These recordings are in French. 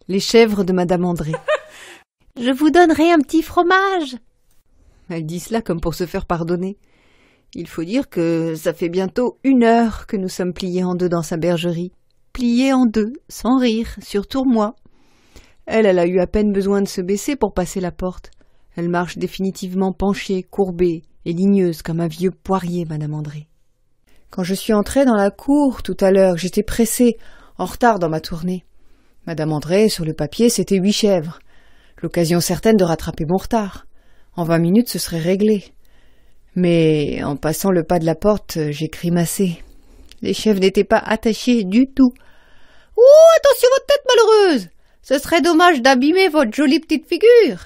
Les chèvres de Madame André. Je vous donnerai un petit fromage. Elle dit cela comme pour se faire pardonner. Il faut dire que ça fait bientôt 1 heure que nous sommes pliés en 2 dans sa bergerie. Pliés en 2, sans rire, surtout moi. Elle a eu à peine besoin de se baisser pour passer la porte. Elle marche définitivement penchée, courbée et ligneuse comme un vieux poirier, Madame André. Quand je suis entrée dans la cour tout à l'heure, j'étais pressée, en retard dans ma tournée. Madame André, sur le papier, c'était 8 chèvres. L'occasion certaine de rattraper mon retard. En 20 minutes, ce serait réglé. Mais en passant le pas de la porte, j'ai grimacé. Les chèvres n'étaient pas attachés du tout. « Oh, attention votre tête malheureuse! Ce serait dommage d'abîmer votre jolie petite figure !»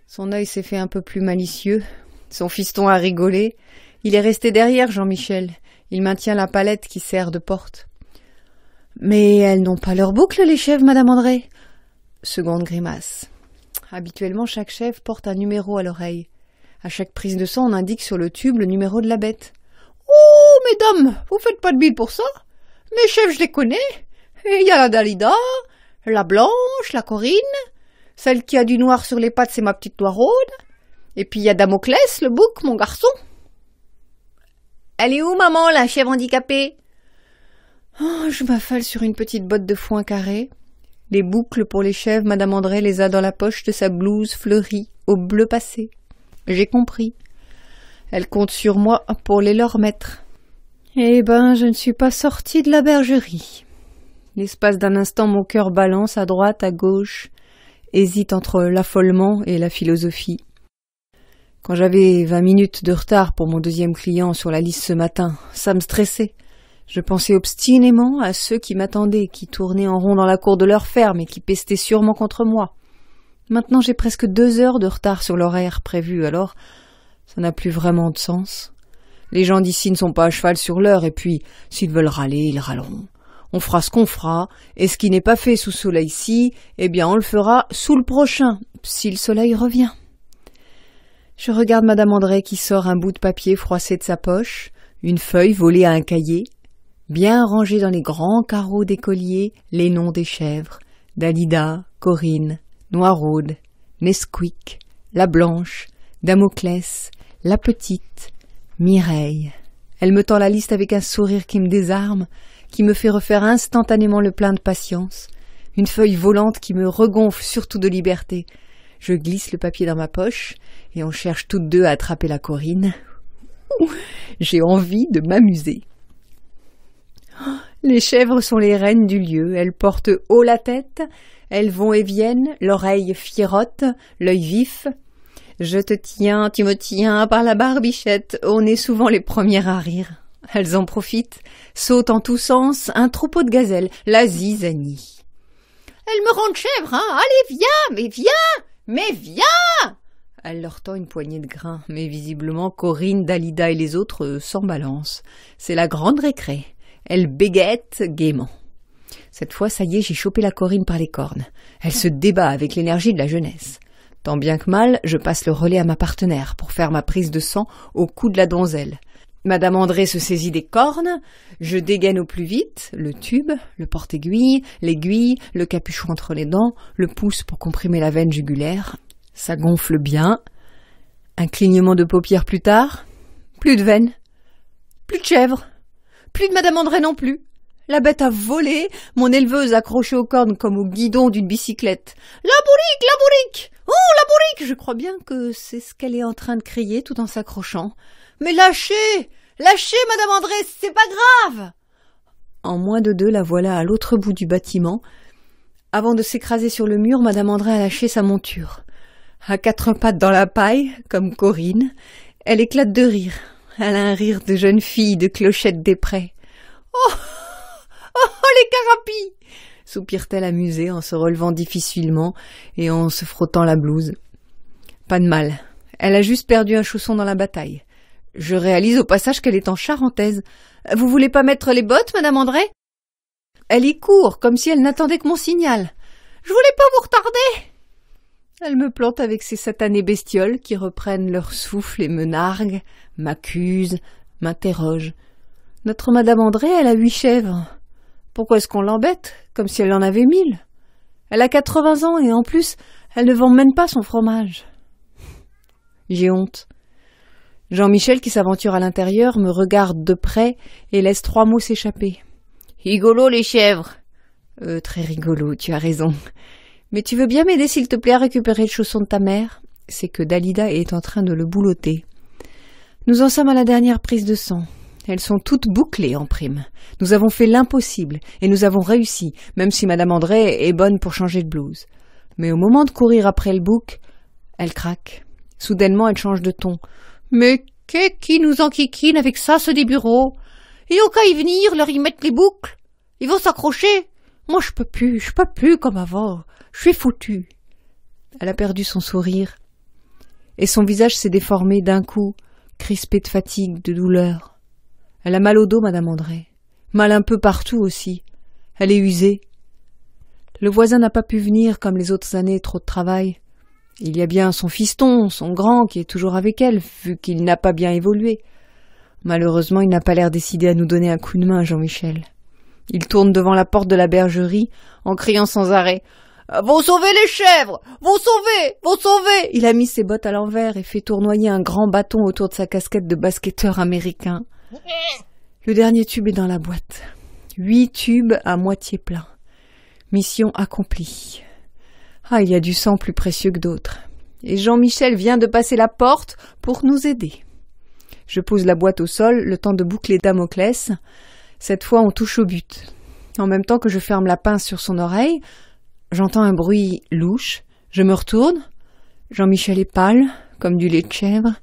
Son œil s'est fait un peu plus malicieux. Son fiston a rigolé. Il est resté derrière Jean-Michel. Il maintient la palette qui sert de porte. « Mais elles n'ont pas leur boucle, les chèvres, Madame André ?» Seconde grimace. Habituellement, chaque chèvre porte un numéro à l'oreille. À chaque prise de sang, on indique sur le tube le numéro de la bête. « Oh, mesdames, vous faites pas de bile pour ça? Mes chèvres, je les connais. Il y a la Dalida, la Blanche, la Corinne. Celle qui a du noir sur les pattes, c'est ma petite Noiraude. Et puis il y a Damoclès, le bouc, mon garçon. »« Elle est où, maman, la chèvre handicapée ?» Oh, je m'affale sur une petite botte de foin carré. Les boucles pour les chèvres, Madame André les a dans la poche de sa blouse fleurie au bleu passé. J'ai compris. Elle compte sur moi pour les leur mettre. Eh ben, je ne suis pas sortie de la bergerie. L'espace d'un instant, mon cœur balance à droite, à gauche, hésite entre l'affolement et la philosophie. Quand j'avais 20 minutes de retard pour mon 2e client sur la liste ce matin, ça me stressait. Je pensais obstinément à ceux qui m'attendaient, qui tournaient en rond dans la cour de leur ferme et qui pestaient sûrement contre moi. Maintenant, j'ai presque 2 heures de retard sur l'horaire prévu, alors ça n'a plus vraiment de sens. Les gens d'ici ne sont pas à cheval sur l'heure, et puis, s'ils veulent râler, ils râleront. On fera ce qu'on fera, et ce qui n'est pas fait sous soleil-ci, eh bien on le fera sous le prochain, si le soleil revient. Je regarde Madame André qui sort un bout de papier froissé de sa poche, une feuille volée à un cahier, bien rangés dans les grands carreaux des colliers, les noms des chèvres, Dalida, Corinne, Noiraude, Nesquik, la Blanche, Damoclès, la Petite, Mireille. Elle me tend la liste avec un sourire qui me désarme, qui me fait refaire instantanément le plein de patience, une feuille volante qui me regonfle surtout de liberté. Je glisse le papier dans ma poche, et on cherche toutes deux à attraper la Corinne. J'ai envie de m'amuser. Les chèvres sont les reines du lieu, elles portent haut la tête, elles vont et viennent, l'oreille fierotte, l'œil vif. Je te tiens, tu me tiens par la barbichette, on est souvent les premières à rire. Elles en profitent, sautent en tous sens, un troupeau de gazelles, la zizanie. Elle me rend chèvre, hein, allez viens, mais viens. Elle leur tend une poignée de grains, mais visiblement Corinne, Dalida et les autres s'en balancent. C'est la grande récré. Elle béguette gaiement. Cette fois, ça y est, j'ai chopé la Corinne par les cornes. Elle se débat avec l'énergie de la jeunesse. Tant bien que mal, je passe le relais à ma partenaire pour faire ma prise de sang au cou de la donzelle. Madame André se saisit des cornes, je dégaine au plus vite, le tube, le porte-aiguille, l'aiguille, le capuchon entre les dents, le pouce pour comprimer la veine jugulaire. Ça gonfle bien. Un clignement de paupières plus tard. Plus de veine. Plus de chèvre. Plus de Madame André non plus. La bête a volé, mon éleveuse accrochée aux cornes comme au guidon d'une bicyclette. La bourrique! Oh, la bourrique! Je crois bien que c'est ce qu'elle est en train de crier tout en s'accrochant. Mais lâchez! Lâchez, Madame André, c'est pas grave! En moins de 2, la voilà à l'autre bout du bâtiment. Avant de s'écraser sur le mur, Madame André a lâché sa monture. À 4 pattes dans la paille, comme Corinne, elle éclate de rire. Elle a un rire de jeune fille de Clochette des Prés. Oh! Oh, les carapis! Soupire-t-elle amusée en se relevant difficilement et en se frottant la blouse. Pas de mal. Elle a juste perdu un chausson dans la bataille. Je réalise au passage qu'elle est en charentaise. Vous voulez pas mettre les bottes, Madame André? Elle y court, comme si elle n'attendait que mon signal. Je voulais pas vous retarder. Elle me plante avec ces satanées bestioles qui reprennent leur souffle et me narguent, m'accusent, m'interrogent. Notre Madame André, elle a 8 chèvres. Pourquoi est-ce qu'on l'embête, comme si elle en avait 1000? Elle a 80 ans et en plus, elle ne vend même pas son fromage. J'ai honte. Jean-Michel, qui s'aventure à l'intérieur, me regarde de près et laisse 3 mots s'échapper. Rigolo, les chèvres. Très rigolo, tu as raison. Mais tu veux bien m'aider, s'il te plaît, à récupérer le chausson de ta mère? C'est que Dalida est en train de le boulotter. Nous en sommes à la dernière prise de sang. Elles sont toutes bouclées en prime. Nous avons fait l'impossible, et nous avons réussi, même si Madame André est bonne pour changer de blouse. Mais au moment de courir après le bouc, elle craque. Soudainement, elle change de ton. « Mais qu'est-ce qui nous enquiquine avec ça, ceux des bureaux? Ils ont qu'à y venir, leur y mettre les boucles. Ils vont s'accrocher. Moi, je peux plus comme avant. Je suis foutue. » Elle a perdu son sourire, et son visage s'est déformé d'un coup, crispé de fatigue, de douleur. Elle a mal au dos, Madame André. Mal un peu partout aussi. Elle est usée. Le voisin n'a pas pu venir comme les autres années, trop de travail. Il y a bien son fiston, son grand, qui est toujours avec elle, vu qu'il n'a pas bien évolué. Malheureusement, il n'a pas l'air décidé à nous donner un coup de main, Jean-Michel. Il tourne devant la porte de la bergerie, en criant sans arrêt. « Vous sauvez les chèvres! Vous sauvez! Vous sauvez !» Il a mis ses bottes à l'envers et fait tournoyer un grand bâton autour de sa casquette de basketteur américain. Le dernier tube est dans la boîte. 8 tubes à moitié pleins. Mission accomplie. Ah, il y a du sang plus précieux que d'autres. Et Jean-Michel vient de passer la porte pour nous aider. Je pose la boîte au sol, le temps de boucler Damoclès. Cette fois, on touche au but. En même temps que je ferme la pince sur son oreille, j'entends un bruit louche. Je me retourne. Jean-Michel est pâle, comme du lait de chèvre.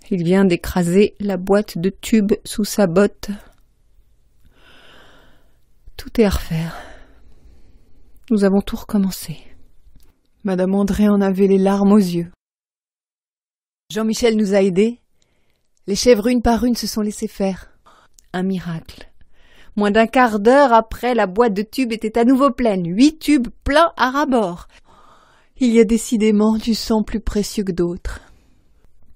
Il vient d'écraser la boîte de tubes sous sa botte. Tout est à refaire. Nous avons tout recommencé. Madame André en avait les larmes aux yeux. Jean-Michel nous a aidés. Les chèvres, une par une, se sont laissées faire. Un miracle. Moins d'un quart d'heure après, la boîte de tubes était à nouveau pleine. 8 tubes pleins à ras-bord. Il y a décidément du sang plus précieux que d'autres.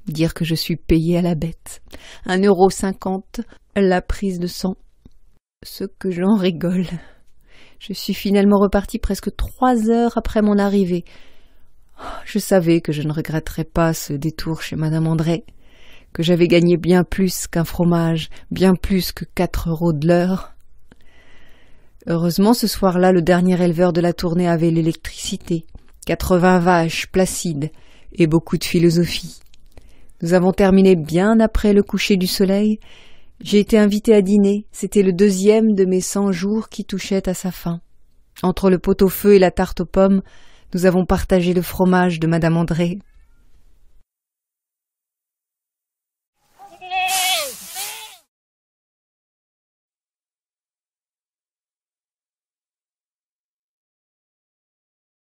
Dire que je suis payée à la bête. 1,50 € la prise de sang. Ce que j'en rigole. Je suis finalement repartie presque 3 heures après mon arrivée. Je savais que je ne regretterais pas ce détour chez Madame André, que j'avais gagné bien plus qu'un fromage, bien plus que 4 € de l'heure. Heureusement, ce soir-là, le dernier éleveur de la tournée avait l'électricité, 80 vaches placides et beaucoup de philosophie. Nous avons terminé bien après le coucher du soleil. J'ai été invitée à dîner. C'était le 2e de mes 100 jours qui touchait à sa fin. Entre le pot-au-feu et la tarte aux pommes, nous avons partagé le fromage de Madame André.